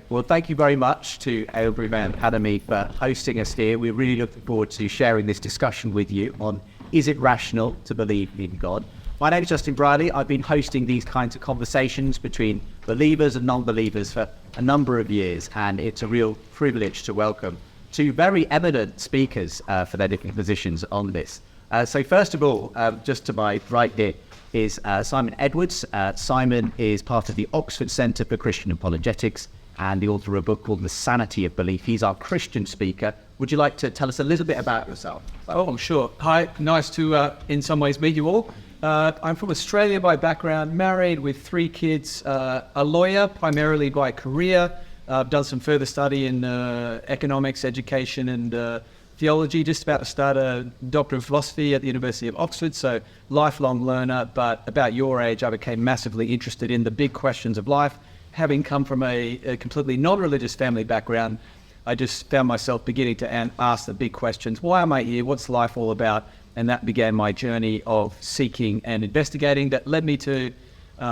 Well, thank you very much to Aylesbury Event Academy for hosting us here. We're really looking forward to sharing this discussion with you on is it rational to believe in God? My name is Justin Briley. I've been hosting these kinds of conversations between believers and non-believers for a number of years, and it's a real privilege to welcome two very eminent speakers for their different positions on this. So first of all, just to my right here is Simon Edwards. Simon is part of the Oxford Centre for Christian Apologetics and the author of a book called The Sanity of Belief. He's our Christian speaker. Would you like to tell us a little bit about yourself? Oh, sure. Hi, nice to, in some ways, meet you all. I'm from Australia by background, married with 3 kids, a lawyer primarily by career. I've done some further study in economics, education, and theology. Just about to start a Doctor of Philosophy at the University of Oxford, so lifelong learner. But about your age, I became massively interested in the big questions of life. Having come from a completely non-religious family background, I just found myself beginning to ask the big questions. Why am I here? What's life all about? And that began my journey of seeking and investigating that led me to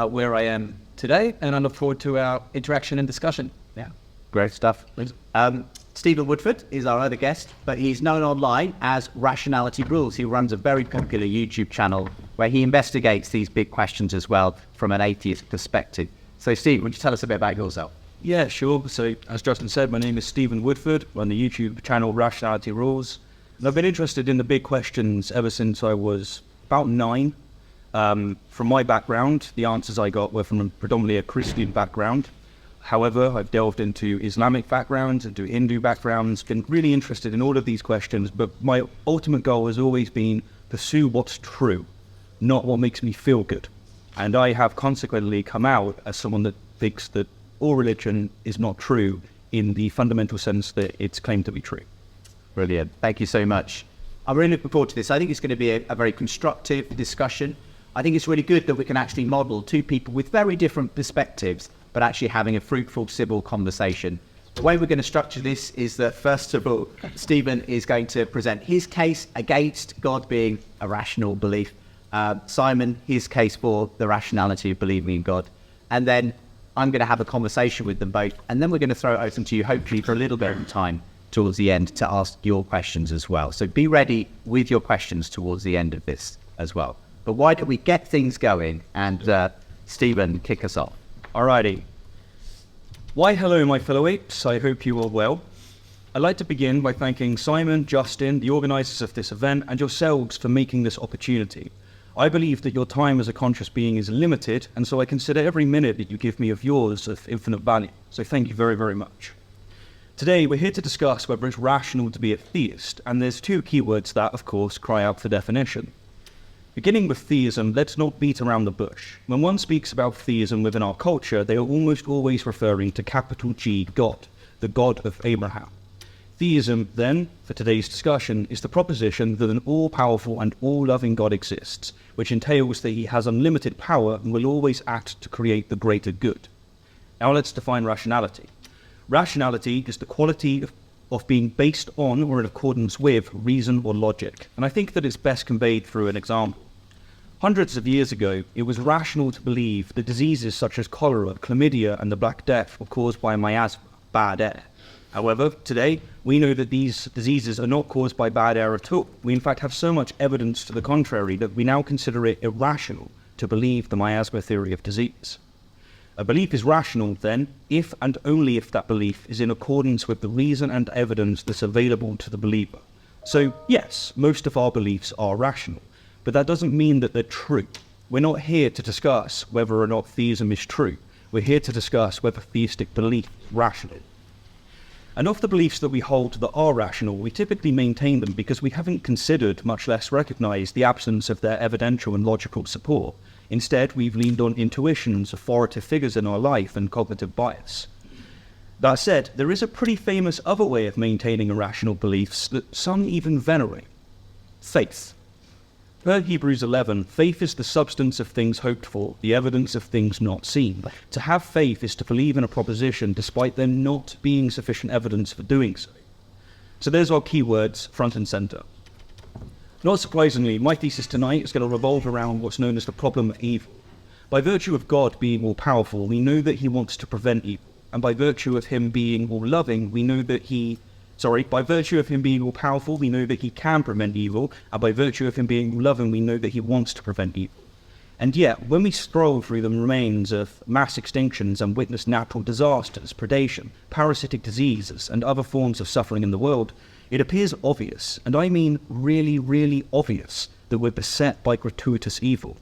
where I am today. And I look forward to our interaction and discussion. Yeah, great stuff. Stephen Woodford is our other guest, but he's known online as Rationality Rules. He runs a very popular YouTube channel where he investigates these big questions as well from an atheist perspective. So Steve, would you tell us a bit about yourself? Yeah, sure. So as Justin said, my name is Stephen Woodford. I run the YouTube channel Rationality Rules. And I've been interested in the big questions ever since I was about 9. From my background, the answers I got were from predominantly a Christian background. However, I've delved into Islamic backgrounds, into Hindu backgrounds, been really interested in all of these questions, but my ultimate goal has always been pursue what's true, not what makes me feel good. And I have consequently come out as someone that thinks that all religion is not true in the fundamental sense that it's claimed to be true. Brilliant. Thank you so much. I'm really looking forward to this. I think it's going to be a very constructive discussion. I think it's really good that we can actually model two people with very different perspectives, but actually having a fruitful civil conversation. The way we're going to structure this is that, first of all, Stephen is going to present his case against God being a rational belief. Simon, his case for the rationality of believing in God. And then I'm going to have a conversation with them both. And then we're going to throw it open to you, hopefully for a little bit of time towards the end to ask your questions as well. So be ready with your questions towards the end of this as well. But why don't we get things going and Stephen, kick us off. Alrighty. Why hello my fellow apes, I hope you are well. I'd like to begin by thanking Simon, Justin, the organisers of this event, and yourselves for making this opportunity. I believe that your time as a conscious being is limited, and so I consider every minute that you give me of yours of infinite value. So thank you very, very much. Today we're here to discuss whether it's rational to be a theist, and there's 2 keywords that, of course, cry out for definition. Beginning with theism, let's not beat around the bush. When one speaks about theism within our culture, they are almost always referring to capital G God, the God of Abraham. Theism, then, for today's discussion, is the proposition that an all-powerful and all-loving God exists, which entails that he has unlimited power and will always act to create the greater good. Now let's define rationality. Rationality is the quality of being based on or in accordance with reason or logic, and I think that it's best conveyed through an example. Hundreds of years ago, it was rational to believe that diseases such as cholera, chlamydia, and the Black Death were caused by miasma, bad air. However, today, we know that these diseases are not caused by bad air at all. We in fact have so much evidence to the contrary that we now consider it irrational to believe the miasma theory of disease. A belief is rational, then, if and only if that belief is in accordance with the reason and evidence that's available to the believer. So, yes, most of our beliefs are rational, but that doesn't mean that they're true. We're not here to discuss whether or not theism is true. We're here to discuss whether theistic belief is rational. And of the beliefs that we hold that are rational, we typically maintain them because we haven't considered, much less recognized, the absence of their evidential and logical support. Instead, we've leaned on intuitions, authoritative figures in our life, and cognitive bias. That said, there is a pretty famous other way of maintaining irrational beliefs that some even venerate: faith. Per Hebrews 11, faith is the substance of things hoped for, the evidence of things not seen. To have faith is to believe in a proposition despite there not being sufficient evidence for doing so. So there's our keywords front and center. Not surprisingly, my thesis tonight is going to revolve around what's known as the problem of evil. By virtue of God being all-powerful, we know that he wants to prevent evil. and by virtue of him being all-loving, we know that by virtue of him being all-powerful, we know that he can prevent evil, and by virtue of him being all-loving, we know that he wants to prevent evil. And yet, when we scroll through the remains of mass extinctions and witness natural disasters, predation, parasitic diseases, and other forms of suffering in the world, it appears obvious, and I mean really, really obvious, that we're beset by gratuitous evil.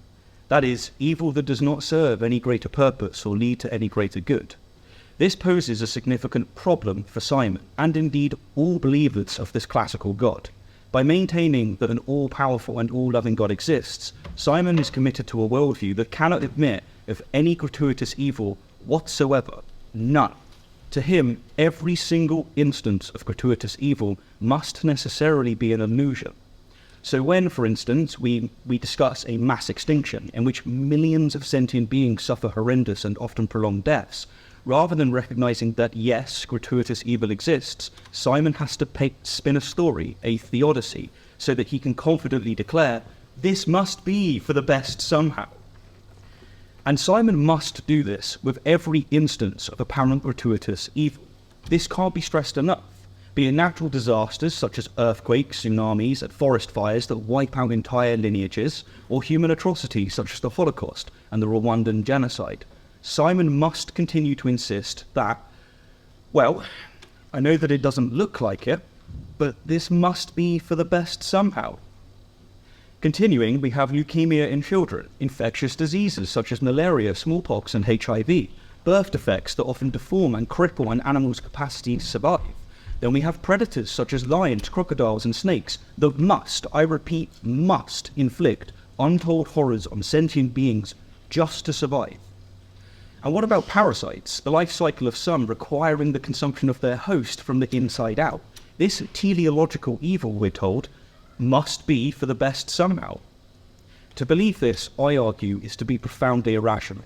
That is, evil that does not serve any greater purpose or lead to any greater good. This poses a significant problem for Simon, and indeed all believers of this classical God. By maintaining that an all-powerful and all-loving God exists, Simon is committed to a worldview that cannot admit of any gratuitous evil whatsoever. None. To him, every single instance of gratuitous evil must necessarily be an illusion. So when, for instance, we discuss a mass extinction in which millions of sentient beings suffer horrendous and often prolonged deaths, rather than recognizing that, yes, gratuitous evil exists, Simon has to spin a story, a theodicy, so that he can confidently declare, this must be for the best somehow. And Simon must do this with every instance of apparent gratuitous evil. This can't be stressed enough, be it natural disasters such as earthquakes, tsunamis, and forest fires that wipe out entire lineages, or human atrocities such as the Holocaust and the Rwandan genocide. Simon must continue to insist that, well, I know that it doesn't look like it, but this must be for the best somehow. Continuing, we have leukemia in children, infectious diseases such as malaria, smallpox, and HIV, birth defects that often deform and cripple an animal's capacity to survive. Then we have predators such as lions, crocodiles, and snakes that must, I repeat, must inflict untold horrors on sentient beings just to survive. And what about parasites, the life cycle of some requiring the consumption of their host from the inside out? This teleological evil, we're told, must be for the best somehow. To believe this, I argue, is to be profoundly irrational.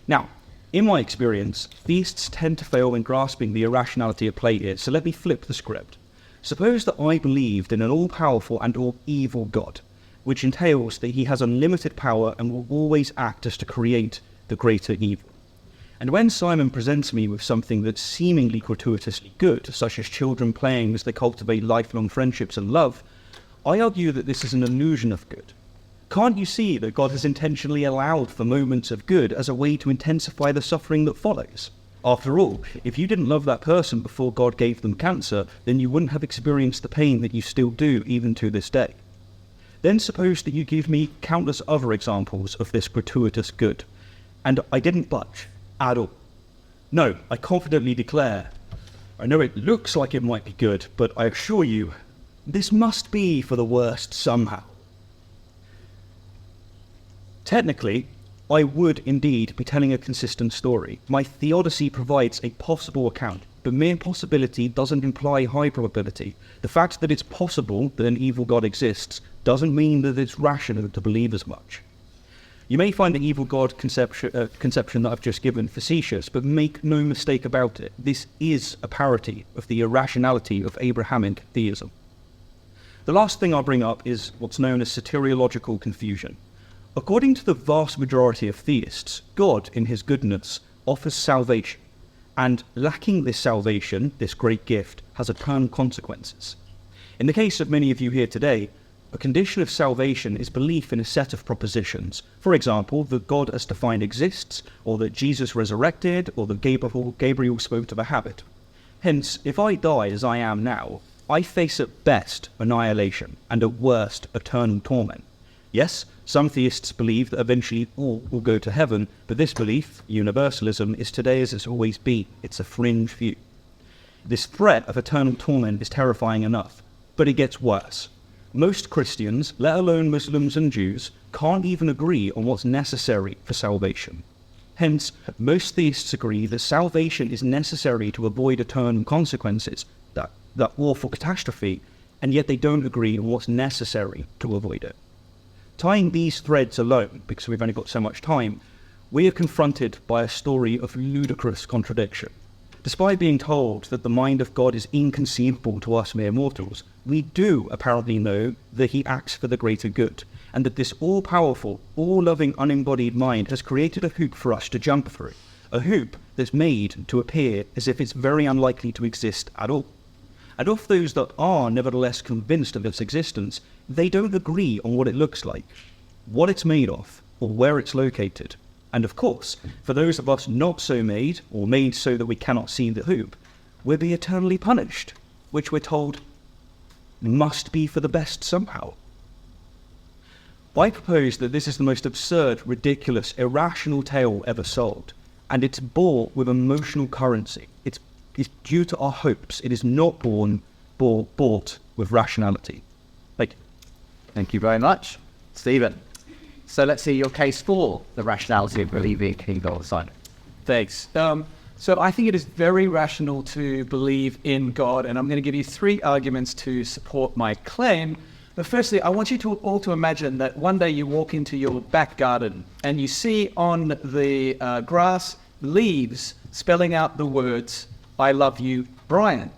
Now, in my experience, theists tend to fail in grasping the irrationality at play here, so let me flip the script. Suppose that I believed in an all-powerful and all-evil God, which entails that he has unlimited power and will always act as to create the greater evil. And when Simon presents me with something that's seemingly gratuitously good, such as children playing as they cultivate lifelong friendships and love, I argue that this is an illusion of good. Can't you see that God has intentionally allowed for moments of good as a way to intensify the suffering that follows? After all, if you didn't love that person before God gave them cancer, then you wouldn't have experienced the pain that you still do even to this day. Then suppose that you give me countless other examples of this gratuitous good, and I didn't budge at all. No, I confidently declare, I know it looks like it might be good, but I assure you, this must be for the worst somehow. Technically, I would indeed be telling a consistent story. My theodicy provides a possible account, but mere possibility doesn't imply high probability. The fact that it's possible that an evil God exists doesn't mean that it's rational to believe as much. You may find the evil God conception that I've just given facetious, but make no mistake about it. This is a parody of the irrationality of Abrahamic theism. The last thing I'll bring up is what's known as soteriological confusion. According to the vast majority of theists, God, in his goodness, offers salvation, and lacking this salvation, this great gift, has eternal consequences. In the case of many of you here today, a condition of salvation is belief in a set of propositions. For example, that God as defined exists, or that Jesus resurrected, or that Gabriel spoke to the habit. Hence, if I die as I am now, I face at best annihilation, and at worst eternal torment. Yes, some theists believe that eventually all will go to heaven, but this belief, universalism, is today as it's always been. It's a fringe view. This threat of eternal torment is terrifying enough, but it gets worse. Most Christians, let alone Muslims and Jews, can't even agree on what's necessary for salvation. Hence, most theists agree that salvation is necessary to avoid eternal consequences, that awful catastrophe, and yet they don't agree on what's necessary to avoid it. Tying these threads alone, because we've only got so much time, we are confronted by a story of ludicrous contradiction. Despite being told that the mind of God is inconceivable to us mere mortals, we do apparently know that he acts for the greater good, and that this all-powerful, all-loving, unembodied mind has created a hoop for us to jump through, a hoop that's made to appear as if it's very unlikely to exist at all. And of those that are nevertheless convinced of its existence, they don't agree on what it looks like, what it's made of, or where it's located. And of course, for those of us not so made, or made so that we cannot see the hoop, we'll be eternally punished, which we're told must be for the best somehow. I propose that this is the most absurd, ridiculous, irrational tale ever sold, and it's bought with emotional currency. It's due to our hopes. It is not bought with rationality. Thank you very much, Stephen. So let's see your case for the rationality of believing in God. Simon. Thanks. So I think it is very rational to believe in God, and I'm going to give you 3 arguments to support my claim. But firstly, I want you to all to imagine that one day you walk into your back garden and you see on the grass leaves spelling out the words, "I love you, Brian."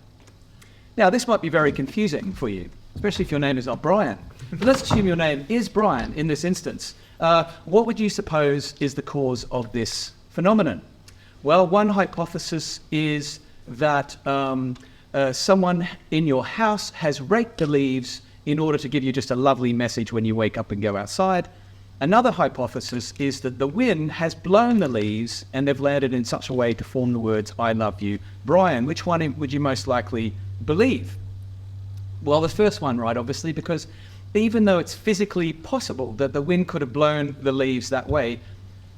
Now, this might be very confusing for you, especially if your name is not Brian. But let's assume your name is Brian in this instance. What would you suppose is the cause of this phenomenon? Well, one hypothesis is that someone in your house has raked the leaves in order to give you just a lovely message when you wake up and go outside. Another hypothesis is that the wind has blown the leaves and they've landed in such a way to form the words, "I love you, Brian." Which one would you most likely believe? Well, the first one, right, obviously, because even though it's physically possible that the wind could have blown the leaves that way,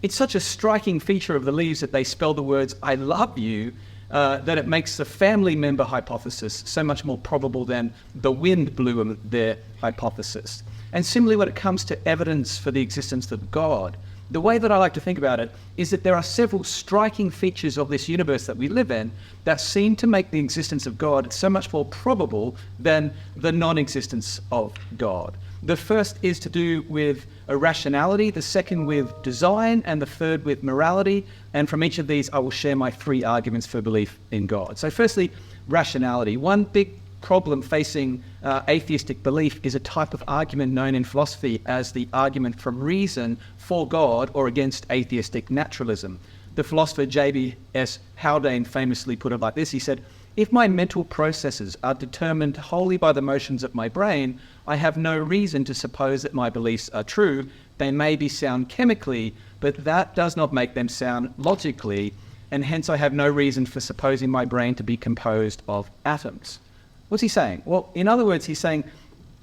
it's such a striking feature of the leaves that they spell the words, "I love you," that it makes the family member hypothesis so much more probable than the wind blew them their hypothesis. And similarly, when it comes to evidence for the existence of God, the way that I like to think about it is that there are several striking features of this universe that we live in that seem to make the existence of God so much more probable than the non-existence of God. The first is to do with rationality, the second with design, and the third with morality. And from each of these, I will share my 3 arguments for belief in God. So firstly, rationality. One big problem facing atheistic belief is a type of argument known in philosophy as the argument from reason for God or against atheistic naturalism. The philosopher J.B.S. Haldane famously put it like this. He said, "If my mental processes are determined wholly by the motions of my brain, I have no reason to suppose that my beliefs are true. They may be sound chemically, but that does not make them sound logically, and hence I have no reason for supposing my brain to be composed of atoms." What's he saying? Well, in other words, he's saying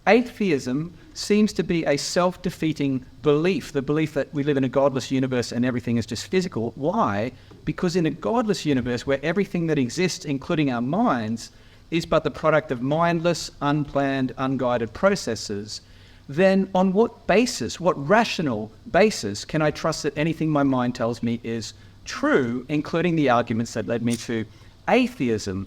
atheism seems to be a self-defeating belief, the belief that we live in a godless universe and everything is just physical. Why? Because in a godless universe where everything that exists, including our minds, is but the product of mindless, unplanned, unguided processes, then on what basis, what rational basis can I trust that anything my mind tells me is true, including the arguments that led me to atheism?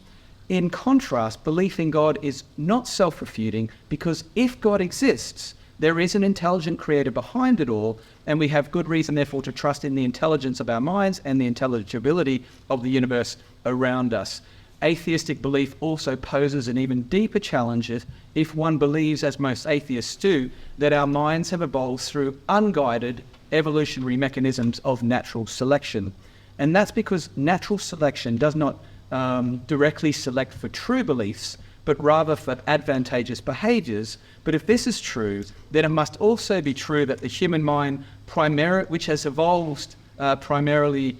In contrast, belief in God is not self-refuting because if God exists, there is an intelligent creator behind it all, and we have good reason, therefore, to trust in the intelligence of our minds and the intelligibility of the universe around us. Atheistic belief also poses an even deeper challenge if one believes, as most atheists do, that our minds have evolved through unguided evolutionary mechanisms of natural selection. And that's because natural selection does not directly select for true beliefs, but rather for advantageous behaviors. But if this is true, then it must also be true that the human mind, which has evolved primarily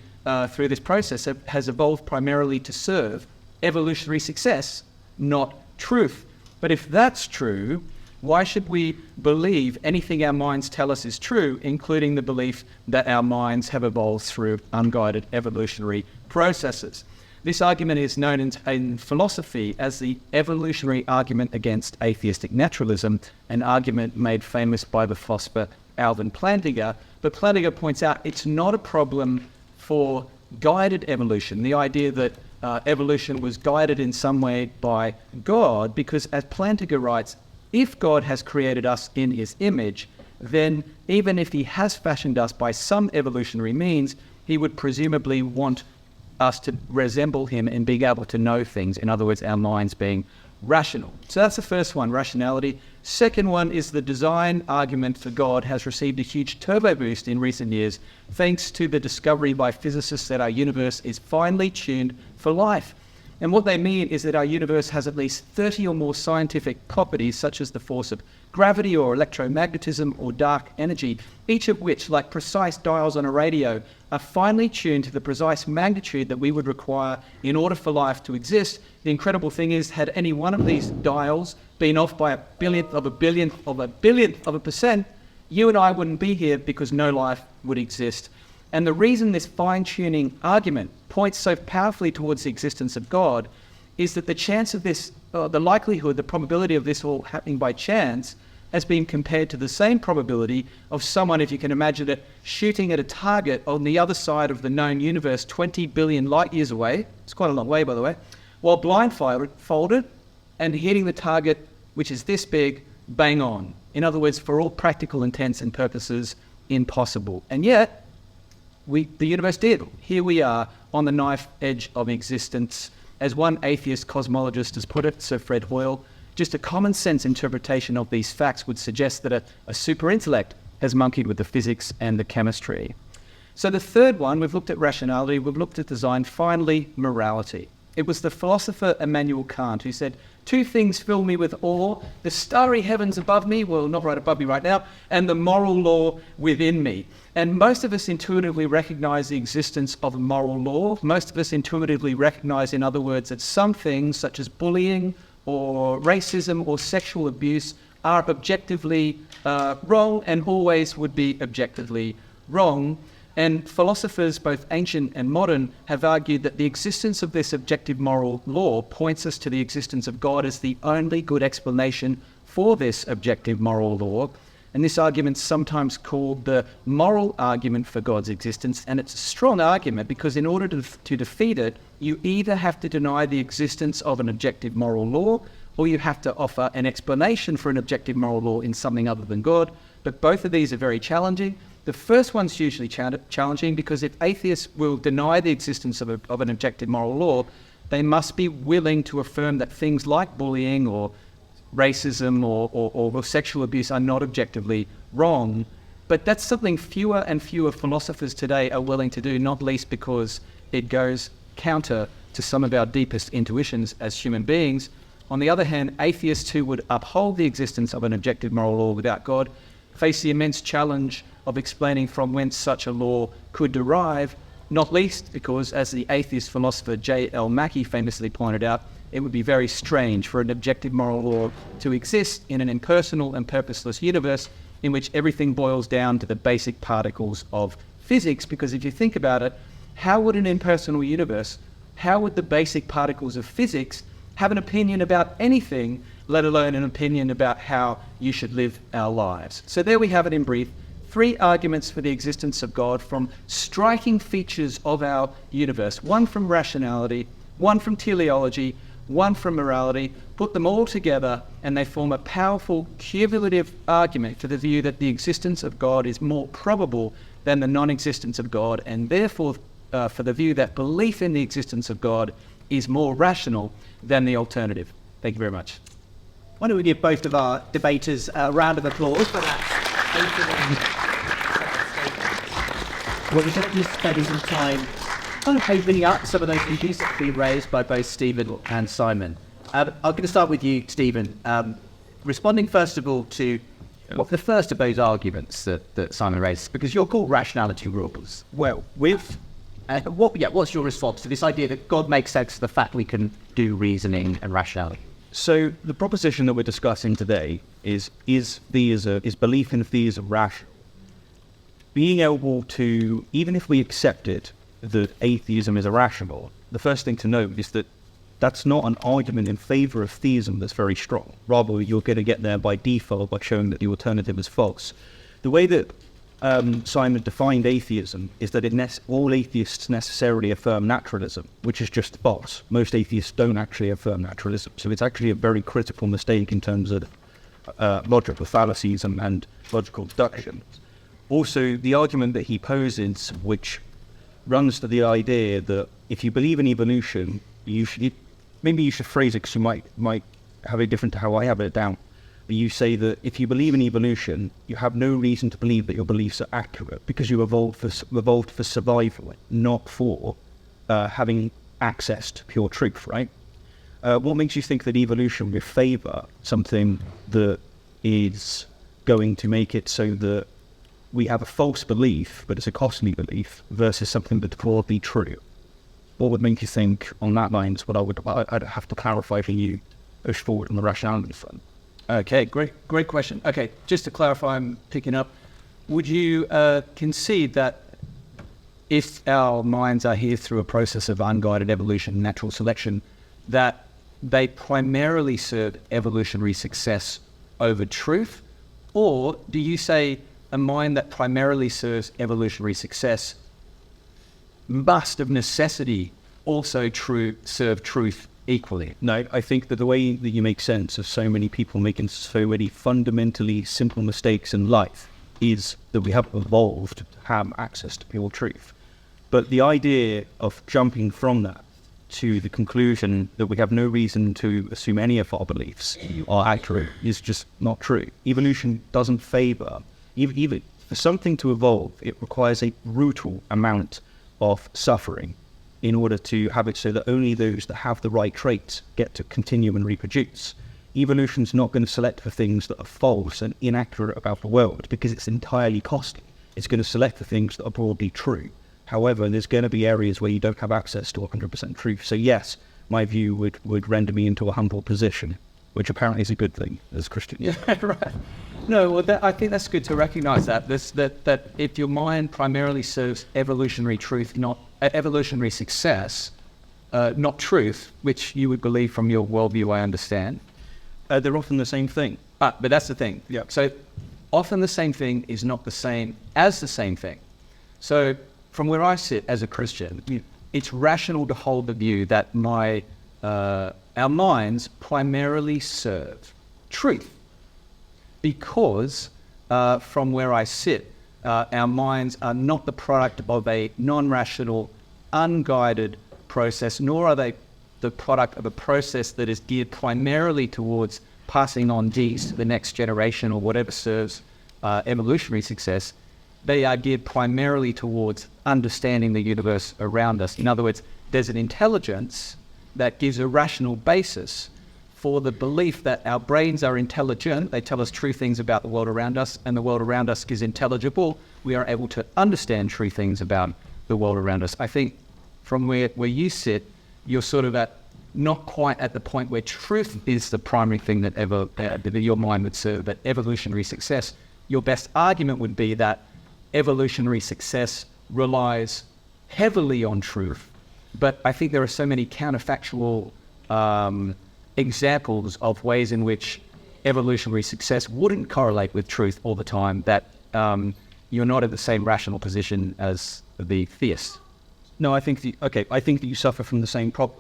through this process, has evolved primarily to serve evolutionary success, not truth. But if that's true, why should we believe anything our minds tell us is true, including the belief that our minds have evolved through unguided evolutionary processes? This argument is known in philosophy as the evolutionary argument against atheistic naturalism, an argument made famous by the philosopher Alvin Plantinga. But Plantinga points out it's not a problem for guided evolution, the idea that evolution was guided in some way by God, because as Plantinga writes, if God has created us in his image, then even if he has fashioned us by some evolutionary means, he would presumably want us to resemble him in being able to know things. In other words, our minds being rational. So that's the first one, rationality. Second one is the design argument for God has received a huge turbo boost in recent years, thanks to the discovery by physicists that our universe is finely tuned for life. And what they mean is that our universe has at least 30 or more scientific properties, such as the force of gravity or electromagnetism or dark energy, each of which, like precise dials on a radio, are finely tuned to the precise magnitude that we would require in order for life to exist. The incredible thing is, had any one of these dials been off by a billionth of a percent, you and I wouldn't be here because no life would exist. And the reason this fine-tuning argument points so powerfully towards the existence of God is that the chance of this, the likelihood, the probability of this all happening by chance has been compared to the same probability of someone, if you can imagine it, shooting at a target on the other side of the known universe 20 billion light years away. It's quite a long way, by the way, while blindfolded and hitting the target, which is this big, bang on. In other words, for all practical intents and purposes, impossible. And yet, the universe did. Here we are on the knife edge of existence. As one atheist cosmologist has put it, Sir Fred Hoyle, just a common sense interpretation of these facts would suggest that a super intellect has monkeyed with the physics and the chemistry. So the third one, we've looked at rationality, we've looked at design, finally, morality. It was the philosopher Immanuel Kant who said, "Two things fill me with awe, the starry heavens above me," well, not right above me right now, "and the moral law within me." And most of us intuitively recognize the existence of a moral law. Most of us intuitively recognize, in other words, that some things such as bullying or racism or sexual abuse are objectively wrong and always would be objectively wrong. And philosophers, both ancient and modern, have argued that the existence of this objective moral law points us to the existence of God as the only good explanation for this objective moral law. And this argument's sometimes called the moral argument for God's existence. And it's a strong argument because in order to defeat it, you either have to deny the existence of an objective moral law, or you have to offer an explanation for an objective moral law in something other than God. But both of these are very challenging. The first one's usually challenging because if atheists will deny the existence of an objective moral law, they must be willing to affirm that things like bullying or racism or sexual abuse are not objectively wrong. But that's something fewer and fewer philosophers today are willing to do, not least because it goes counter to some of our deepest intuitions as human beings. On the other hand, atheists who would uphold the existence of an objective moral law without God face the immense challenge of explaining from whence such a law could derive, not least because, as the atheist philosopher J.L. Mackie famously pointed out, it would be very strange for an objective moral law to exist in an impersonal and purposeless universe in which everything boils down to the basic particles of physics. Because if you think about it, how would an impersonal universe, how would the basic particles of physics have an opinion about anything, let alone an opinion about how you should live our lives? So there we have it in brief. 3 arguments for the existence of God from striking features of our universe. One from rationality, one from teleology, one from morality. Put them all together and they form a powerful cumulative argument for the view that the existence of God is more probable than the non-existence of God, and therefore for the view that belief in the existence of God is more rational than the alternative. Thank you very much. Why don't we give both of our debaters a round of applause for that? Well, we're going to be spending some time kind of opening up some of those issues that have been raised by both Stephen and Simon. I'm going to start with you, Stephen. Responding first of all to the first of those arguments that Simon raised, because you're called rationality rules. Well, what's your response to this idea that God makes sense of the fact we can do reasoning and rationality? so the proposition that we're discussing today is belief in theism rational? Being able to, even if we accepted that atheism is irrational, the first thing to note is that that's not an argument in favor of theism that's very strong. Rather, you're going to get there by default by showing that the alternative is false. The way that Simon defined atheism is that all atheists necessarily affirm naturalism, which is just false. Most atheists don't actually affirm naturalism. So it's actually a very critical mistake in terms of logical fallacies and logical deductions. Also, the argument that he poses, which runs to the idea that if you believe in evolution, maybe you should phrase it because you might have it different to how I have it down. You say that if you believe in evolution, you have no reason to believe that your beliefs are accurate because you evolved for survival, not for having access to pure truth, right? What makes you think that evolution will favour something that is going to make it so that we have a false belief, but it's a costly belief, versus something that's broadly true? What would make you think on that line is what I'd have to clarify for you, push forward on the rationality front. Okay, great question. Okay, just to clarify, I'm picking up. Would you concede that if our minds are here through a process of unguided evolution, natural selection, that they primarily serve evolutionary success over truth? Or do you say a mind that primarily serves evolutionary success must of necessity also serve truth equally? No, I think that the way that you make sense of so many people making so many fundamentally simple mistakes in life is that we have evolved to have access to pure truth. But the idea of jumping from that to the conclusion that we have no reason to assume any of our beliefs are accurate is just not true. Evolution doesn't favour, even for something to evolve, it requires a brutal amount of suffering in order to have it so that only those that have the right traits get to continue and reproduce. Evolution's not going to select for things that are false and inaccurate about the world because it's entirely costly. It's going to select for things that are broadly true. However, there's going to be areas where you don't have access to 100% truth. So yes, my view would render me into a humble position, which apparently is a good thing as Christians. Yeah, right. No, well, I think that's good to recognise that if your mind primarily serves evolutionary truth, not evolutionary success, not truth, which you would believe from your worldview, I understand. They're often the same thing. But that's the thing. Yeah. So often the same thing is not the same as the same thing. So from where I sit as a Christian, it's rational to hold the view that our minds primarily serve truth. Because from where I sit, our minds are not the product of a non-rational, unguided process, nor are they the product of a process that is geared primarily towards passing on genes to the next generation or whatever serves evolutionary success. They are geared primarily towards understanding the universe around us. In other words, there's an intelligence that gives a rational basis for the belief that our brains are intelligent. They tell us true things about the world around us, and the world around us is intelligible. We are able to understand true things about the world around us. I think from where you sit, you're sort of not quite at the point where truth is the primary thing that your mind would serve, but evolutionary success. Your best argument would be that evolutionary success relies heavily on truth. But I think there are so many counterfactual examples of ways in which evolutionary success wouldn't correlate with truth all the time that you're not in the same rational position as the theist. No, I think that you suffer from the same problem.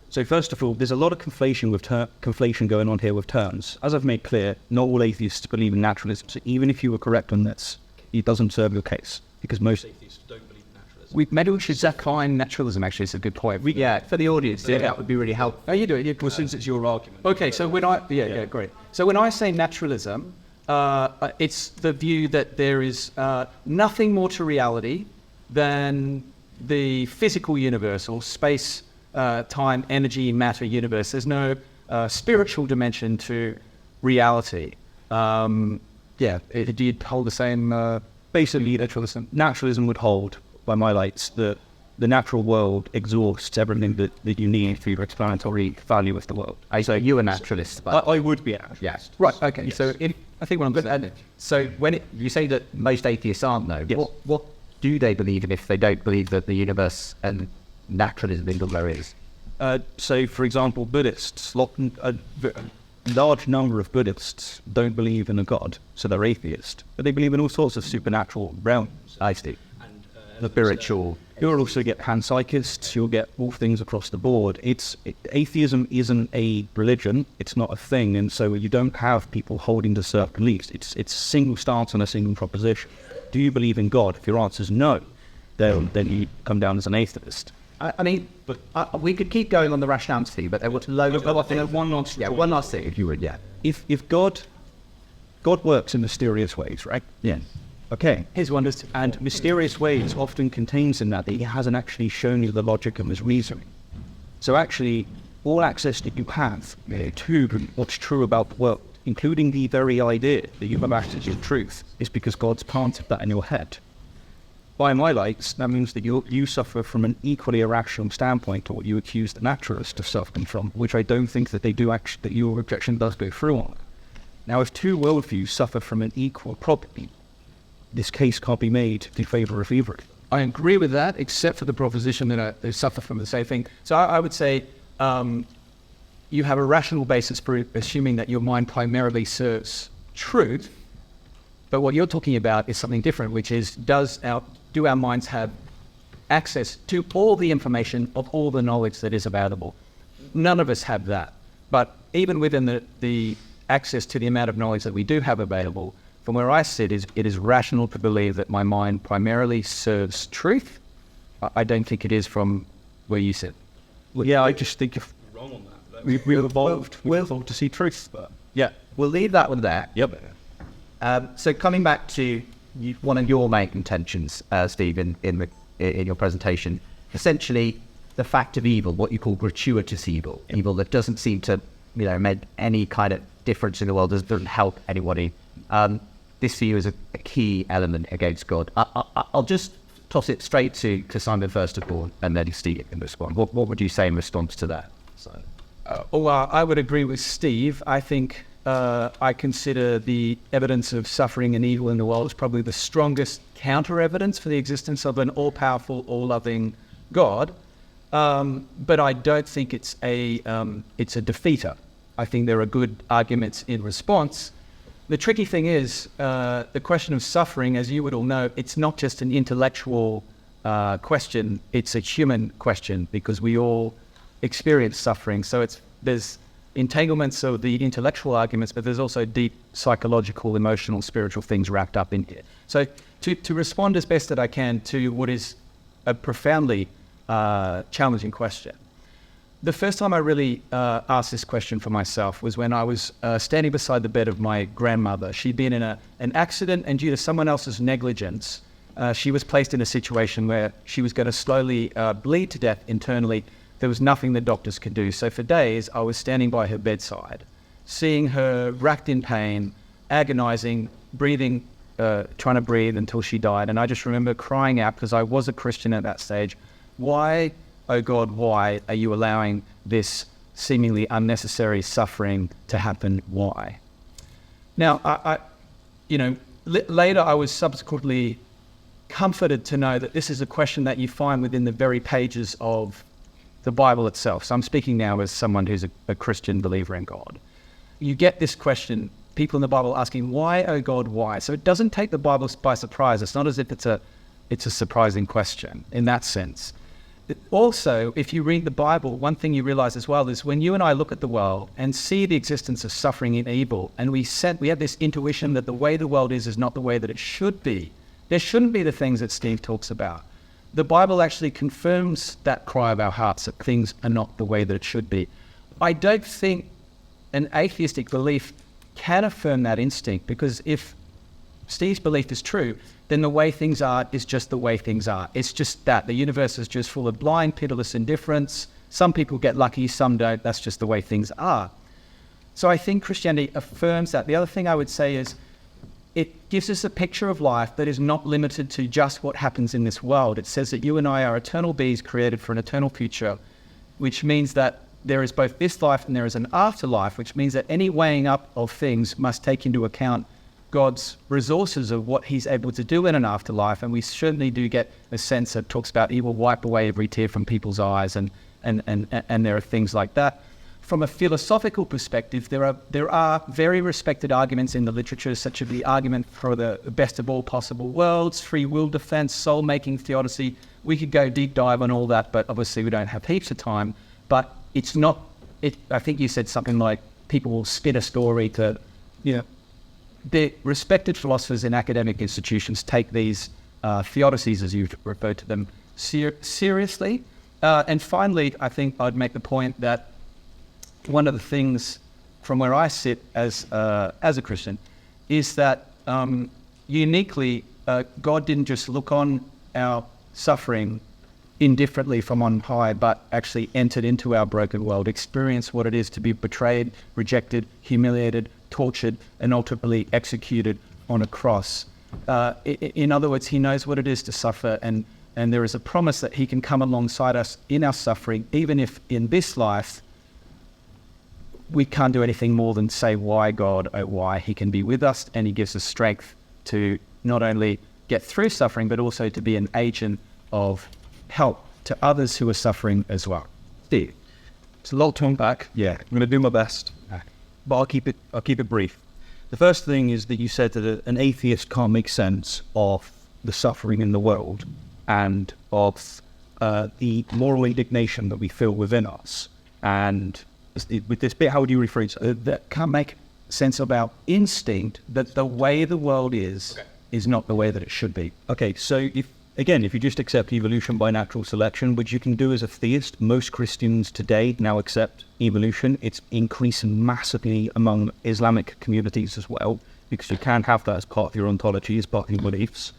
So first of all, there's a lot of conflation going on here with terms. As I've made clear, not all atheists believe in naturalism. So even if you were correct on this, it doesn't serve your case because most atheists don't believe in naturalism. Maybe we should define naturalism. Actually, it's a good point. For the audience, that would be really helpful. Oh, you do it. Well, since it's your argument. Okay, so when great. So when I say naturalism, it's the view that there is nothing more to reality than the physical universe or space, time, energy, matter universe. There's no spiritual dimension to reality. Do you hold the same? Basically, naturalism would hold, by my lights, that the natural world exhausts everything that you need for your explanatory value of the world. So you're a naturalist, but I would be a naturalist. yes, Right. Okay. Yes. So I think what I'm saying. So when you say that most atheists aren't, though, Yes. what do they believe in if they don't believe that the universe and naturalism is all there is? So, for example, Buddhists, a large number of Buddhists don't believe in a god, so they're atheist. But they believe in all sorts of supernatural realms. I see. The spiritual. You'll also get panpsychists, you'll get all things across the board. Atheism isn't a religion, it's not a thing, and so you don't have people holding to certain beliefs. It's a single stance on a single proposition. Do you believe in God? If your answer is no, then you come down as an atheist. I mean, but we could keep going on the rationality, but there was loads of other things. One last Yeah, one last thing, if you would, yeah. If God works in mysterious ways, right? Yeah. Okay. His wonders. And mysterious ways often contains in that he hasn't actually shown you the logic of his reasoning. So actually, all access that you have to what's true about the world, including the very idea that you have access to truth, is because God's planted that in your head. By my lights, that means that you suffer from an equally irrational standpoint to what you accuse the naturalist of suffering from, which I don't think that they do actually, that your objection does go through on. Now, if two worldviews suffer from an equal problem, this case can't be made in favour of either. I agree with that, except for the proposition that they suffer from the same thing. So I would say you have a rational basis for assuming that your mind primarily serves truth, but what you're talking about is something different, which is do our minds have access to all the information of all the knowledge that is available? None of us have that. But even within the access to the amount of knowledge that we do have available, from where I sit, it is rational to believe that my mind primarily serves truth. I don't think it is from where you sit. Well, yeah, I just think if we're wrong on that. We've evolved to see truth. But Yeah, we'll leave that one there. yep. So coming back to one of your main contentions, Steve, in your presentation, essentially the fact of evil, what you call gratuitous evil, evil that doesn't seem to, make any kind of difference in the world, doesn't help anybody. This for you is a key element against God. I'll just toss it straight to Simon first of all, and then Steve can respond. What would you say in response to that? I would agree with Steve. I think I consider the evidence of suffering and evil in the world as probably the strongest counter-evidence for the existence of an all-powerful, all-loving God. But I don't think it's a defeater. I think there are good arguments in response. The tricky thing is the question of suffering, as you would all know, it's not just an intellectual question, it's a human question, because we all experience suffering. So there's entanglements of the intellectual arguments, but there's also deep psychological, emotional, spiritual things wrapped up in here. So to respond as best that I can to what is a profoundly challenging question. The first time I really asked this question for myself was when I was standing beside the bed of my grandmother. She'd been in an accident, and due to someone else's negligence, she was placed in a situation where she was going to slowly bleed to death internally. There was nothing the doctors could do. So for days, I was standing by her bedside, seeing her racked in pain, agonizing, breathing, trying to breathe until she died. And I just remember crying out, because I was a Christian at that stage, why, oh God, why are you allowing this seemingly unnecessary suffering to happen? Why? Now, later I was subsequently comforted to know that this is a question that you find within the very pages of the Bible itself. So I'm speaking now as someone who's a Christian believer in God. You get this question, people in the Bible asking, why, oh God, why? So it doesn't take the Bible by surprise. It's not as if it's a surprising question in that sense. Also, if you read the Bible, one thing you realize as well is when you and I look at the world and see the existence of suffering and evil, and we have this intuition that the way the world is not the way that it should be. There shouldn't be the things that Steve talks about. The Bible actually confirms that cry of our hearts, that things are not the way that it should be. I don't think an atheistic belief can affirm that instinct, because if Steve's belief is true, then the way things are is just the way things are. It's just that. The universe is just full of blind, pitiless indifference. Some people get lucky, some don't. That's just the way things are. So I think Christianity affirms that. The other thing I would say is it gives us a picture of life that is not limited to just what happens in this world. It says that you and I are eternal beings created for an eternal future, which means that there is both this life and there is an afterlife, which means that any weighing up of things must take into account God's resources of what he's able to do in an afterlife. And we certainly do get a sense that talks about he will wipe away every tear from people's eyes, and there are things like that. From a philosophical perspective, there are very respected arguments in the literature, such as the argument for the best of all possible worlds, free will defense, soul-making theodicy. We could go deep dive on all that, but obviously we don't have heaps of time. But it's not, I think you said something like people will spin a story to, the respected philosophers in academic institutions take these theodicies, as you've referred to them, seriously. And finally, I think I'd make the point that one of the things from where I sit as a Christian is that uniquely, God didn't just look on our suffering indifferently from on high, but actually entered into our broken world, experienced what it is to be betrayed, rejected, humiliated, tortured, and ultimately executed on a cross. In other words, he knows what it is to suffer, and there is a promise that he can come alongside us in our suffering, even if in this life we can't do anything more than say, why God, oh why. He can be with us, and he gives us strength to not only get through suffering, but also to be an agent of help to others who are suffering as well. Steve, it's a lot to unpack. Yeah, I'm going to do my best, but I'll keep it brief. The first thing is that you said that an atheist can't make sense of the suffering in the world and of the moral indignation that we feel within us. And with this bit, how would you rephrase it? That can't make sense of our instinct that the way the world is not the way that it should be. Okay, so if you just accept evolution by natural selection, which you can do as a theist, most Christians today now accept evolution. It's increasing massively among Islamic communities as well, because you can have that as part of your ontology, as part of your beliefs.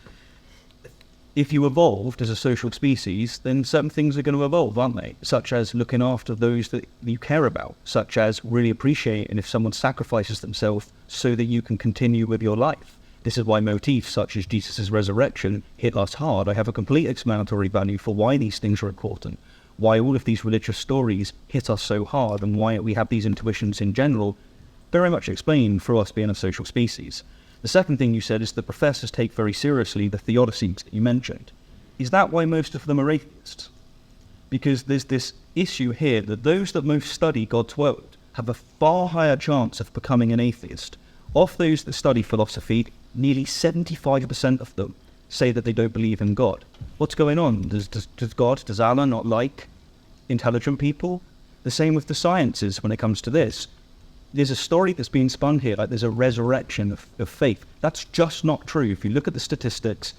If you evolved as a social species, then certain things are going to evolve, aren't they? Such as looking after those that you care about, such as really appreciating if someone sacrifices themselves so that you can continue with your life. This is why motifs such as Jesus' resurrection hit us hard. I have a complete explanatory value for why these things are important, why all of these religious stories hit us so hard, and why we have these intuitions in general, very much explained for us being a social species. The second thing you said is that professors take very seriously the theodicies that you mentioned. Is that why most of them are atheists? Because there's this issue here that those that most study God's word have a far higher chance of becoming an atheist. Of those that study philosophy, nearly 75% of them say that they don't believe in God. What's going on? Does Allah not like intelligent people? The same with the sciences when it comes to this. There's a story that's being spun here, like there's a resurrection of faith. That's just not true. If you look at the statistics,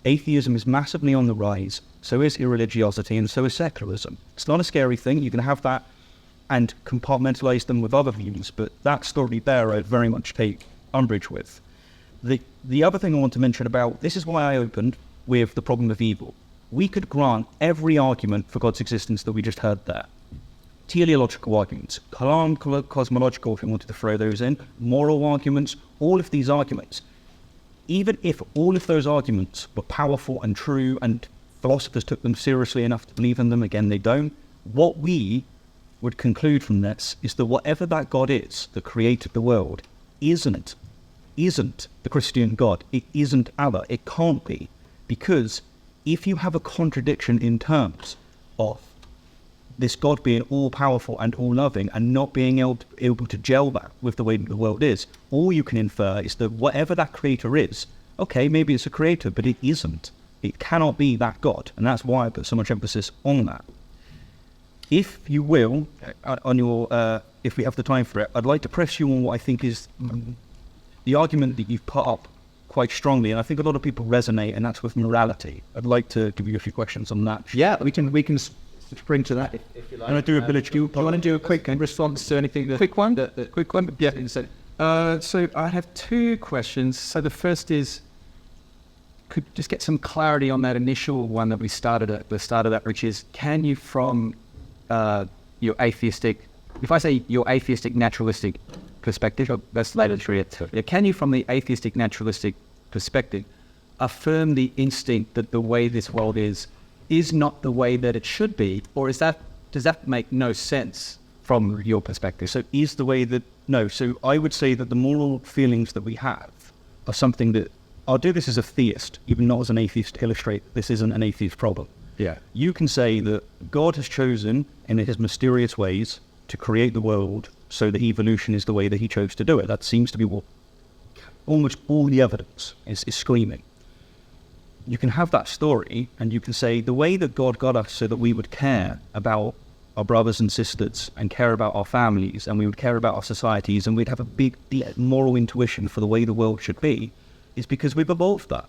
atheism is massively on the rise. So is irreligiosity, and so is secularism. It's not a scary thing. You can have that and compartmentalize them with other views, but that story there I very much take umbrage with. The other thing I want to mention about, this is why I opened with the problem of evil. We could grant every argument for God's existence that we just heard there. Teleological arguments, cosmological, if you wanted to throw those in, moral arguments, all of these arguments. Even if all of those arguments were powerful and true and philosophers took them seriously enough to believe in them, again they don't, what we would conclude from this is that whatever that God is that created the world isn't the Christian God. It isn't Allah. It can't be. Because if you have a contradiction in terms of this God being all-powerful and all-loving and not being able to gel that with the way that the world is, all you can infer is that whatever that creator is, okay, maybe it's a creator, but it isn't. It cannot be that God. And that's why I put so much emphasis on that. If you will, on your, if we have the time for it, I'd like to press you on what I think is the argument that you've put up quite strongly, and I think a lot of people resonate, and that's with morality. I'd like to give you a few questions on that. Yeah, we can spring to that if you like. I'm going to do a village. Do you want to do a quick response to anything? Quick one? Quick one? Yeah. So I have two questions. So the first is, could just get some clarity on that initial one that we started at, which is, can you from your atheistic, if I say your atheistic naturalistic perspective, that's later to can you from the atheistic naturalistic perspective affirm the instinct that the way this world is not the way that it should be, or does that make no sense from your perspective? So is the way that, no, so I would say that the moral feelings that we have are something that, I'll do this as a theist, even not as an atheist, to illustrate this isn't an atheist problem. Yeah. You can say that God has chosen in his mysterious ways to create the world so that evolution is the way that he chose to do it. That seems to be what almost all the evidence is screaming. You can have that story and you can say the way that God got us so that we would care about our brothers and sisters and care about our families and we would care about our societies and we'd have a big moral intuition for the way the world should be is because we've evolved that.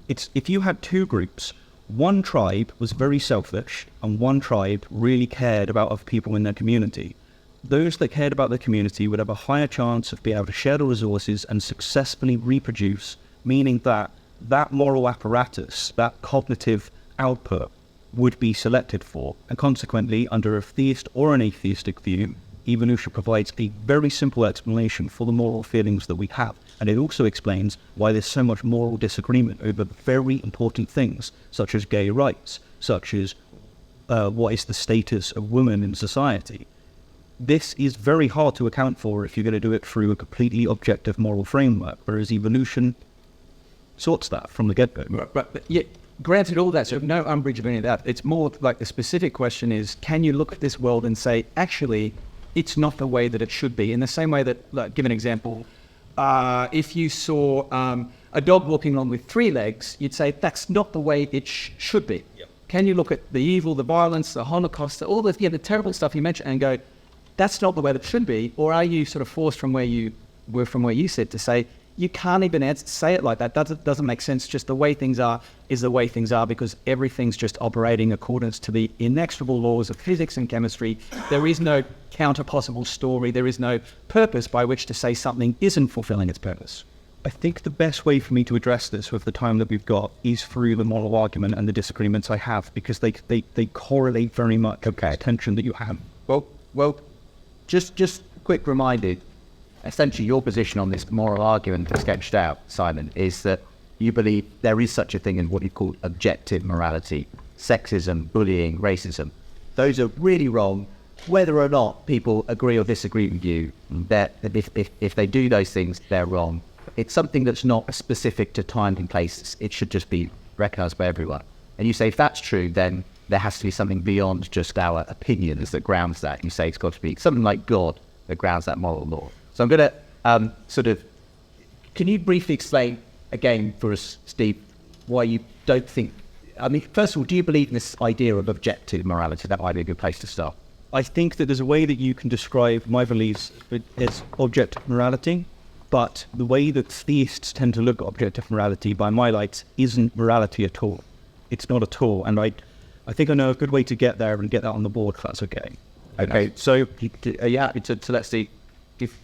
It's if you had two groups, one tribe was very selfish and one tribe really cared about other people in their community. Those that cared about their community would have a higher chance of being able to share the resources and successfully reproduce, meaning that that moral apparatus, that cognitive output, would be selected for. And consequently, under a theist or an atheistic view, evolution provides a very simple explanation for the moral feelings that we have. And it also explains why there's so much moral disagreement over very important things, such as gay rights, such as what is the status of women in society. This is very hard to account for if you're going to do it through a completely objective moral framework, whereas evolution sorts that from the get-go. But yeah, granted all that, so no umbrage of any of that. It's more like the specific question is, can you look at this world and say, actually, it's not the way that it should be? In the same way that, like, give an example, if you saw a dog walking along with 3 legs, you'd say, that's not the way it should be. Yep. Can you look at the evil, the violence, the Holocaust, all the terrible stuff you mentioned and go, that's not the way that it should be? Or are you sort of forced from where you were, from where you said, to say, you can't even say it like that. Doesn't make sense. Just the way things are is the way things are, because everything's just operating accordance to the inexorable laws of physics and chemistry. There is no counter possible story. There is no purpose by which to say something isn't fulfilling its purpose. I think the best way for me to address this with the time that we've got is through the moral argument and the disagreements I have, because they correlate very much with the tension that you have. Well, just quick reminder. Essentially, your position on this moral argument that's sketched out, Simon, is that you believe there is such a thing in what you call objective morality. Sexism, bullying, racism. Those are really wrong, whether or not people agree or disagree with you. That if they do those things, they're wrong. It's something that's not specific to time and place. It should just be recognised by everyone. And you say, if that's true, then there has to be something beyond just our opinions that grounds that. You say it's got to be something like God that grounds that moral law. So I'm going to can you briefly explain again for us, Steve, why you don't think, first of all, do you believe in this idea of objective morality? That might be a good place to start. I think that there's a way that you can describe my beliefs as objective morality, but the way that theists tend to look at objective morality, by my lights, isn't morality at all. It's not at all. And I think I know a good way to get there and get that on the board, if that's okay. Okay, so are you happy to let's see,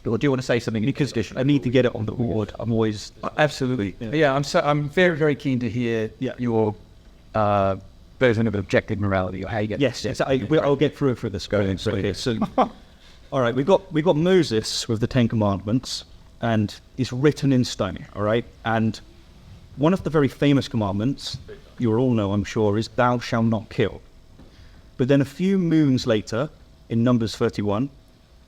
or do you want to say something? Because I need to get it on the board. I'm always... Absolutely. Yeah, I'm very, very keen to hear your version of objective morality, or how you get... Yes. I'll get through it for this. Okay, so... all right, we've got Moses with the 10 Commandments, and it's written in stone, all right? And one of the very famous commandments, you all know, I'm sure, is thou shalt not kill. But then a few moons later, in Numbers 31,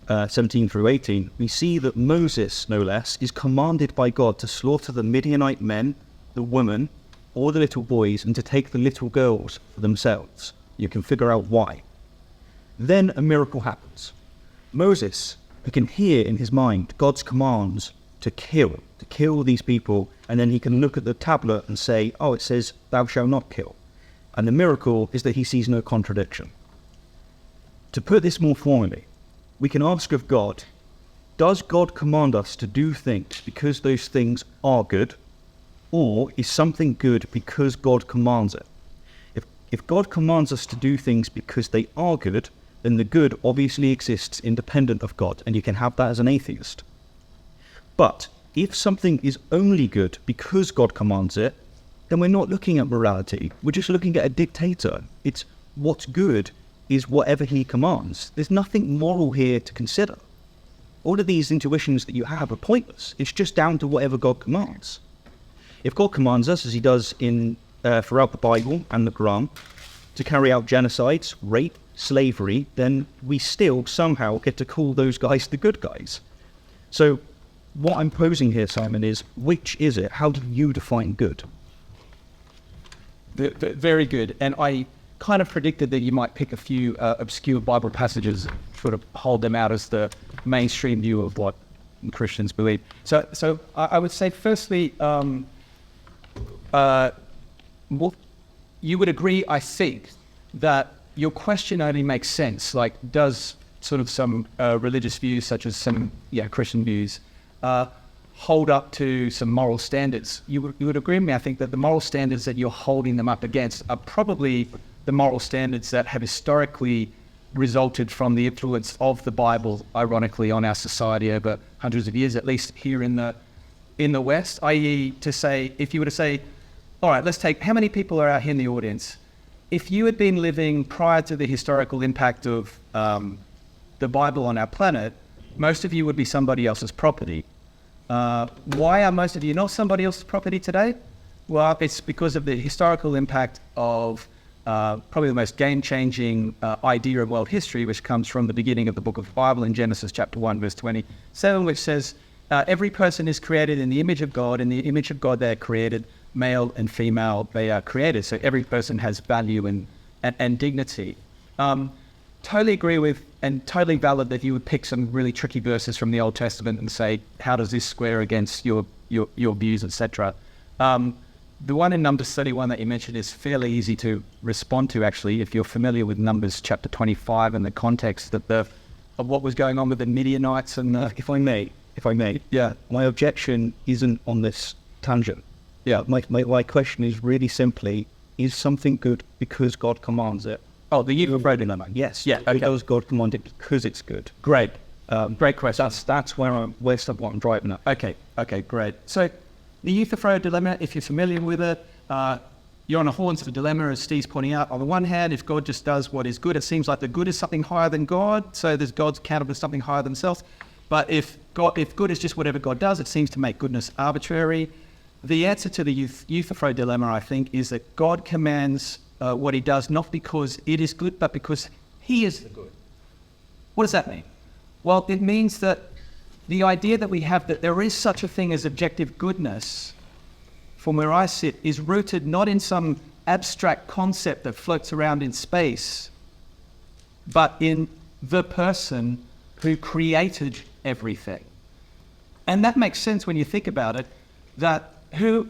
17 through 18, we see that Moses, no less, is commanded by God to slaughter the Midianite men, the women, or the little boys, and to take the little girls for themselves. You can figure out why. Then a miracle happens. Moses, who can hear in his mind God's commands to kill these people, and then he can look at the tablet and say, oh, it says, thou shalt not kill. And the miracle is that he sees no contradiction. To put this more formally, we can ask of God, does God command us to do things because those things are good, or is something good because God commands it? If God commands us to do things because they are good, then the good obviously exists independent of God, and you can have that as an atheist. But if something is only good because God commands it, then we're not looking at morality. We're just looking at a dictator. It's what's good is whatever he commands. There's nothing moral here to consider. All of these intuitions that you have are pointless. It's just down to whatever God commands. If God commands us, as he does in throughout the Bible and the Quran, to carry out genocides, rape, slavery, then we still somehow get to call those guys the good guys. So what I'm posing here, Simon, is which is it? How do you define good? Very good. And I kind of predicted that you might pick a few obscure Bible passages, sort of hold them out as the mainstream view of what Christians believe. So I would say, firstly, you would agree, I think, that your question only makes sense. Like, does sort of some religious views, such as some Christian views, hold up to some moral standards, you would agree with me, I think, that the moral standards that you're holding them up against are probably the moral standards that have historically resulted from the influence of the Bible, ironically, on our society over hundreds of years, at least here in the West. I.e., to say, if you were to say, all right, let's take, how many people are out here in the audience? If you had been living prior to the historical impact of the Bible on our planet, most of you would be somebody else's property. Why are most of you not somebody else's property today? Well, it's because of the historical impact of probably the most game-changing idea of world history, which comes from the beginning of the book of the Bible in Genesis chapter 1, verse 27, which says, every person is created in the image of God. In the image of God they are created, male and female they are created. So every person has value and dignity. Totally agree with and totally valid that you would pick some really tricky verses from the Old Testament and say, how does this square against your views, etc. The one in Numbers 31 that you mentioned is fairly easy to respond to, actually, if you're familiar with Numbers chapter 25 and the context of what was going on with the Midianites. And If I may, yeah, my objection isn't on this tangent. yeah. My question is really simply, is something good because God commands it? Oh, the youth of dilemma. Yes. Yeah, okay. Does God command it because it's good? Great. Great question. That's what I'm driving at. Okay, great. So the Euthyphro dilemma, if you're familiar with it, you're on a horns of a dilemma, as Steve's pointing out. On the one hand, if God just does what is good, it seems like the good is something higher than God, so there's God's accountable to something higher than themselves. But if good is just whatever God does, it seems to make goodness arbitrary. The answer to the Euthyphro dilemma, I think, is that God commands what he does not because it is good, but because he is the good. What does that mean? Well, it means that the idea that we have that there is such a thing as objective goodness, from where I sit, is rooted not in some abstract concept that floats around in space, but in the person who created everything. And that makes sense when you think about it, that who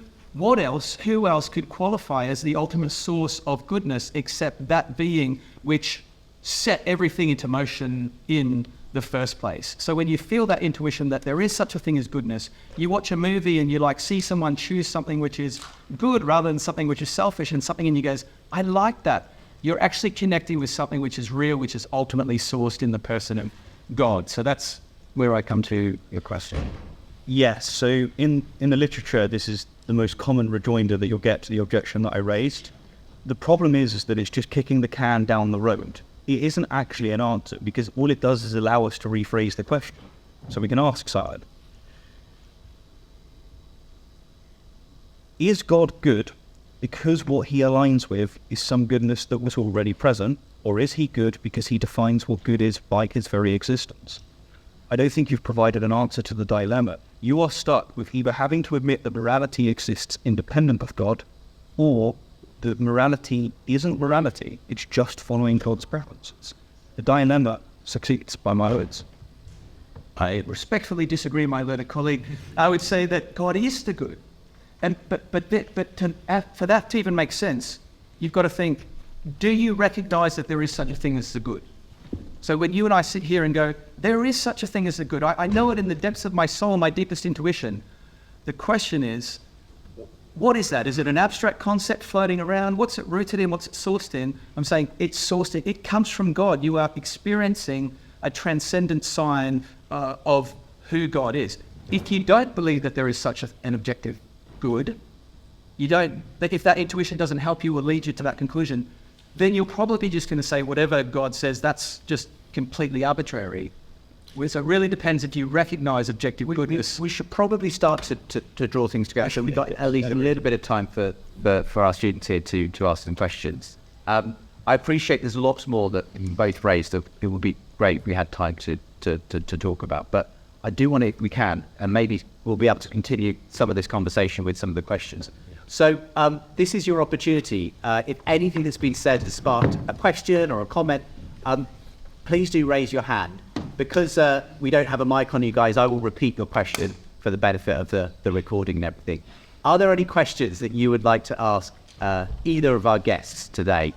else could qualify as the ultimate source of goodness except that being which set everything into motion in the first place? So when you feel that intuition that there is such a thing as goodness, you watch a movie and you see someone choose something which is good rather than something which is selfish, and something in you goes, I like that. You're actually connecting with something which is real, which is ultimately sourced in the person of God. So that's where I come to your question. Yes. So in the literature, this is the most common rejoinder that you'll get to the objection that I raised. The problem is that it's just kicking the can down the road. It isn't actually an answer, because all it does is allow us to rephrase the question. So we can ask Saad, is God good because what he aligns with is some goodness that was already present, or is he good because he defines what good is by his very existence? I don't think you've provided an answer to the dilemma. You are stuck with either having to admit that morality exists independent of God, or that morality isn't morality, it's just following God's preferences. The dilemma succeeds, by my words. I respectfully disagree, my learned colleague. I would say that God is the good. But for that to even make sense, you've got to think, do you recognize that there is such a thing as the good? So when you and I sit here and go, there is such a thing as the good, I know it in the depths of my soul, my deepest intuition. The question is, what is that? Is it an abstract concept floating around? What's it rooted in? What's it sourced in? I'm saying it's sourced in, it comes from God. You are experiencing a transcendent sign of who God is. If you don't believe that there is such an objective good, if that intuition doesn't help you or lead you to that conclusion, then you're probably just going to say whatever God says, that's just completely arbitrary. So it really depends if you recognize objective goodness. We should probably start to draw things together. So we've got at least a little bit of time for our students here to ask some questions. I appreciate there's lots more that you both raised that it would be great if we had time to talk about. But I do want to, if we can, and maybe we'll be able to continue some of this conversation with some of the questions. So this is your opportunity. If anything that's been said has sparked a question or a comment, please do raise your hand. Because we don't have a mic on you guys, I will repeat your question for the benefit of the recording and everything. Are there any questions that you would like to ask either of our guests today?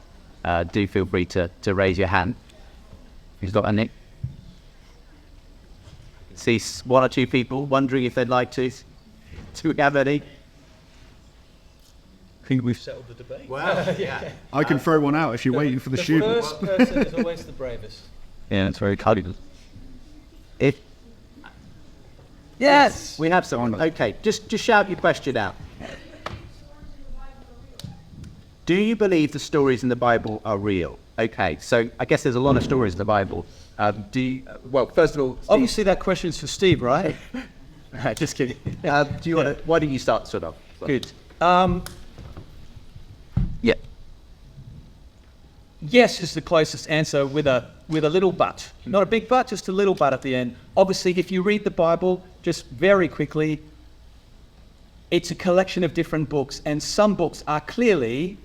Do feel free to raise your hand. Who's got a Nick? See one or two people wondering if they'd like to. Do we have any? I think we've settled the debate. Well, yeah. I can throw one out if you're waiting for the students. First person is always the bravest. Yeah, it's very colourful. If Yes. we have someone, okay, just shout your question out. Do you believe the stories in the Bible are real? Okay, so I guess there's a lot of stories in the Bible. Well, first of all, Steve, Obviously, that question's for Steve, right? just kidding. Do you want to? Why don't you start, sort of? Good. Yeah. Yes is the closest answer with a little but. Not a big but, just a little but at the end. Obviously, if you read the Bible, just very quickly, it's a collection of different books, and some books are clearly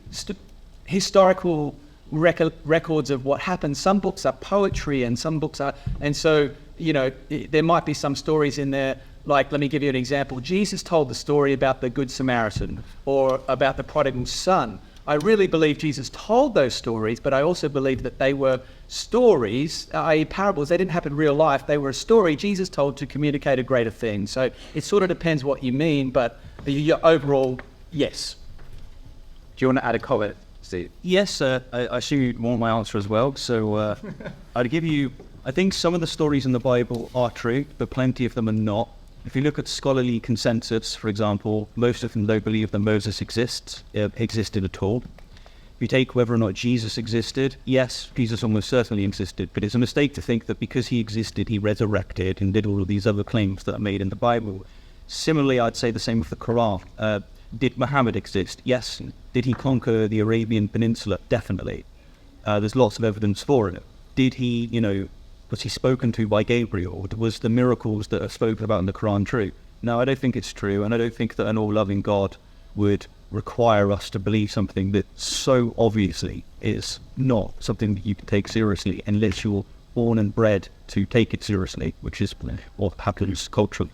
historical records of what happened. Some books are poetry, and some books are... And so, there might be some stories in there, like, let me give you an example. Jesus told the story about the Good Samaritan, or about the prodigal son. I really believe Jesus told those stories, but I also believe that they were stories, i.e. parables. They didn't happen in real life. They were a story Jesus told to communicate a greater thing. So it sort of depends what you mean, but your overall, yes. Do you want to add a comment, Steve? Yes, I assume you want my answer as well. So I'd give you, I think some of the stories in the Bible are true, but plenty of them are not. If you look at scholarly consensus, for example, most of them don't believe that Moses existed at all. If you take whether or not Jesus existed, yes, Jesus almost certainly existed, but it's a mistake to think that because he existed, he resurrected and did all of these other claims that are made in the Bible. Similarly, I'd say the same with the Quran. Did Muhammad exist? Yes. Did he conquer the Arabian Peninsula? Definitely. There's lots of evidence for it. Did he, was he spoken to by Gabriel? Was the miracles that are spoken about in the Quran true? No, I don't think it's true, and I don't think that an all-loving God would require us to believe something that so obviously is not something that you can take seriously unless you're born and bred to take it seriously, which is what happens culturally.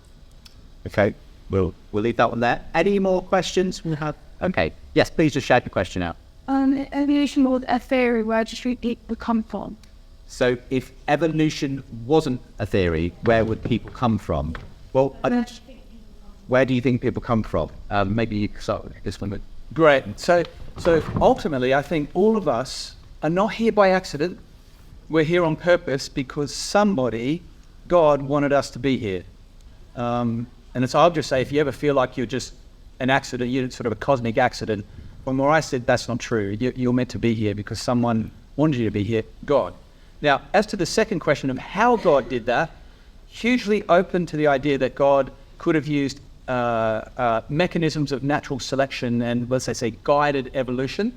Okay, we'll leave that one there. Any more questions we have? Okay, yes, please just shout your question out. Evolution was a theory. Where did people come from? So if evolution wasn't a theory, where would people come from? Well, where do you think people come from? Maybe you can start with this one. Great. So ultimately, I think all of us are not here by accident. We're here on purpose because somebody, God, wanted us to be here. And so I'll just say, if you ever feel like you're just an accident, you're sort of a cosmic accident, from where I said that's not true. You're meant to be here because someone wanted you to be here, God. Now, as to the second question of how God did that, hugely open to the idea that God could have used mechanisms of natural selection and, let's say, guided evolution.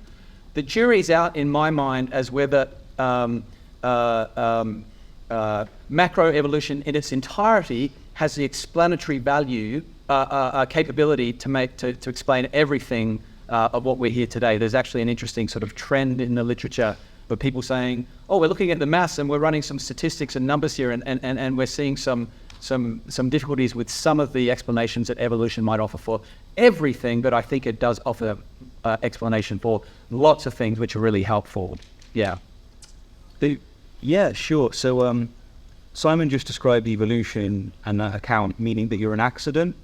The jury's out in my mind as whether macroevolution in its entirety has the explanatory value, capability to explain everything of what we're here today. There's actually an interesting sort of trend in the literature for people saying, oh, we're looking at the maths and we're running some statistics and numbers here and we're seeing some difficulties with some of the explanations that evolution might offer for everything, but I think it does offer explanation for lots of things which are really helpful. Yeah. Yeah, sure. So Simon just described evolution and that account, meaning that you're an accident.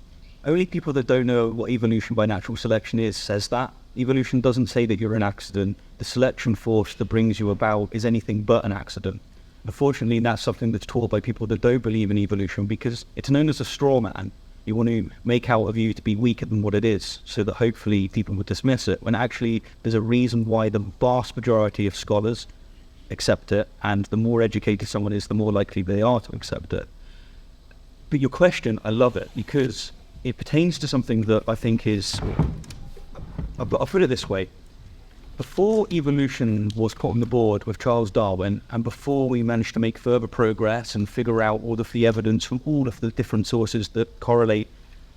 Only people that don't know what evolution by natural selection is says that. Evolution doesn't say that you're an accident. The selection force that brings you about is anything but an accident. Unfortunately, that's something that's taught by people that don't believe in evolution because it's known as a straw man. You want to make out of you to be weaker than what it is so that hopefully people would dismiss it, when actually there's a reason why the vast majority of scholars accept it, and the more educated someone is, the more likely they are to accept it. But your question, I love it because it pertains to something that I think is... I'll put it this way. Before evolution was put on the board with Charles Darwin, and before we managed to make further progress and figure out all of the evidence from all of the different sources that correlate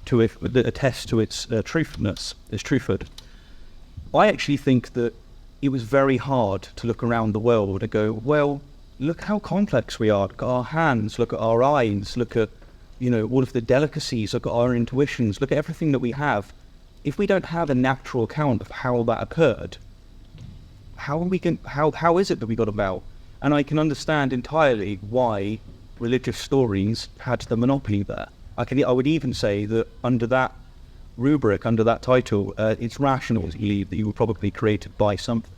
to it, that attest to its truthhood, I actually think that it was very hard to look around the world and go, well, look how complex we are. Look at our hands, look at our eyes, look at, all of the delicacies, look at our intuitions, look at everything that we have. If we don't have a natural account of how that occurred, how is it that we got about? And I can understand entirely why religious stories had the monopoly there. I would even say that under that rubric, under that title, it's rational to believe that you were probably created by something.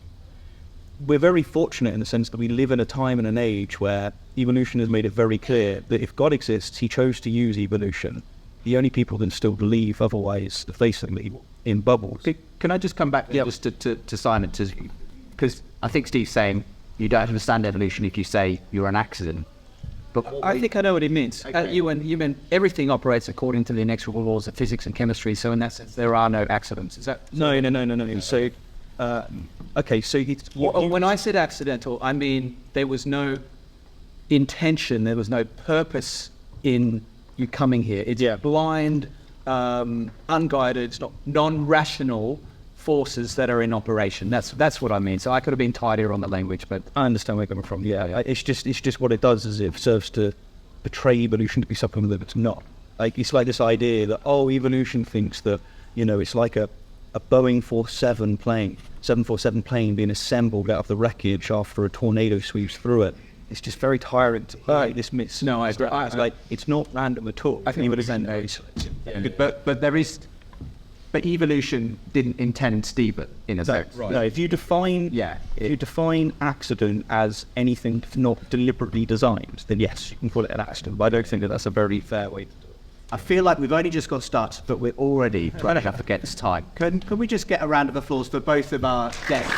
We're very fortunate in the sense that we live in a time and an age where evolution has made it very clear that if God exists, he chose to use evolution. The only people that still believe otherwise are basically in bubbles. Can I just come back just to Simon? Because I think Steve's saying you don't understand evolution if you say you're an accident. But I think I know what he means. You mean everything operates according to the inexorable laws of physics and chemistry, so in that sense there are no accidents. Is that... No. So, okay, so When I said accidental, I mean there was no intention, there was no purpose in you coming here. It's blind, unguided, non-rational forces that are in operation. That's what I mean. So I could have been tidier on the language, but I understand where you're coming from. Yeah, it's just what it does is it serves to portray evolution to be something that it's not. Like it's like this idea that evolution thinks that it's like a Boeing 747 plane being assembled out of the wreckage after a tornado sweeps through it. It's just very tiring to hear this myth. No, I agree. It's like it's not random at all. I think evolution. But evolution didn't intend Stephen in a sense. Right. No, if you define accident as anything not deliberately designed, then yes, you can call it an accident. But I don't think that that's a very fair way to do it. I feel like we've only just got started, but we're already running up against time. Can we just get a round of applause for both of our guests?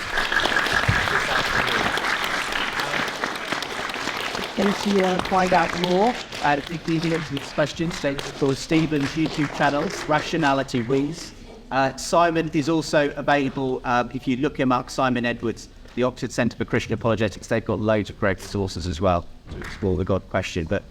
If you want to find out more, if you need these questions, they for Stephen's YouTube channels, Rationality Wings. Simon is also available, if you look him up, Simon Edwards, the Oxford Centre for Christian Apologetics. They've got loads of great sources as well to explore the God question. But